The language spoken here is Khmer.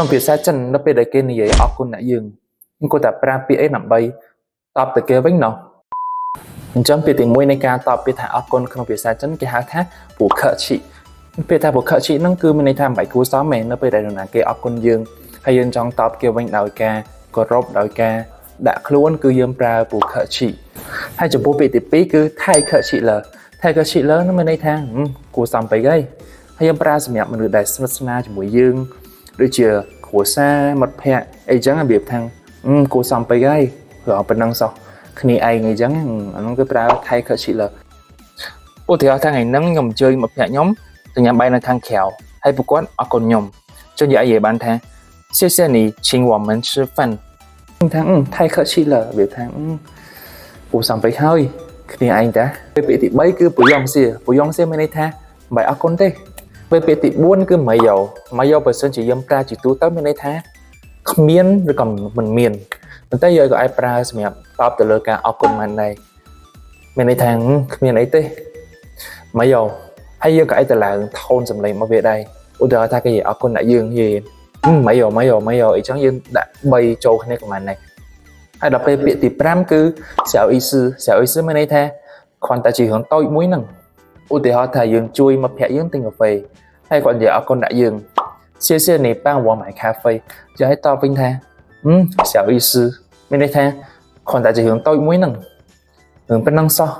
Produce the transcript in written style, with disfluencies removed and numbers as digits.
ក្នុងភាសាចិននៅពេលដែលគេនិយាយអរគុណអ្នកយើងគួរតែប្រើពាក្យអីដើម្បីតបទៅគេវិញណោះអញ្ចឹងពាក្យទី1នៃការតបពាក្យថាអរគុណក្នុងភាសាចិនគេហៅថាពូខឈីពាក្យថាពូខឈីហ្នឹងគឺមានន័យថាមិនបាច់គួរសមទេនៅពេលដែលនរណាគេអរគុណយើងហើយយើងចង់តបគេវិញដោយការគោរពដោយការដាក់ខ្លួនគឺយើងប្រើពូខឈីហើយចំពោះពាក្យទី2គឺថៃខឈីលើថៃខឈីលើនោះមានន័យថាគួរសមពេកហើយយើងប្រើសម្រាប់មនុស្សដែលស្និទ្ធស្នាលជាមួយយើងដូចជាគ្រួសារមិត្តភ័ក្តិអីចឹងរបៀបថាគួរសមពេកហើយព្រោះប៉ុណ្ណឹងសោះគ្នាឯងអីចឹងអានោះគឺប្រើថៃខឈីលើឧទាហរណ៍ថាថ្ងៃហ្នឹងខ្ញុំអញ្ជើញមិត្តភក្តិខ្ញុំទៅញ៉ាំបាយនៅខាងក្រៅហើយពួកគាត់អរគុណខ្ញុំចុះនិយាយបានថា谢谢你请我们吃饭ថាថៃខឈីលើវាថាគួរសមពេកហើយគ្នាឯងតាពេលពាក្យទី3គឺពូយ៉ងសៀមានន័យថាមិនអរគុណទេពេលពាក្យទី4គឺម៉ៃយ៉ូបើសិនជាយើងប្រើជាទូទៅមានន័យថាគ្មានឬក៏មិនមានប៉ុន្តែយើងក៏អាចប្រើសម្រាប់តបទៅលើការអរគុណបានដែរមានន័យថាគ្មានអីទេម៉ៃយ៉ូហើយយើងក៏អាចទៅឡើងថូនសម្លេងមកវាដែរឧទាហរណ៍ថាគេអរគុណអ្នកយើងនិយាយម៉ៃយ៉ូអីចឹងយើងដាក់3ចូលគ្នាក៏បានដែរហើយដល់ពេលពាក្យទី5គឺ小意思មានន័យថាគ្រាន់តែជារឿងតូចមួយហ្នឹងឧទាហរណ៍ថាយើងជួយមិត្តភក្តិយើងទិញកាហ្វេហើយគាត់និយាយអរគុណអ្នកយើង谢谢你帮我买咖啡យើងឲ្យតបវិញថា小意思មានន័យថាគ្រាន់តែជារឿងតូចមួយហ្នឹងរឿងប៉ុណ្ណឹងសោះ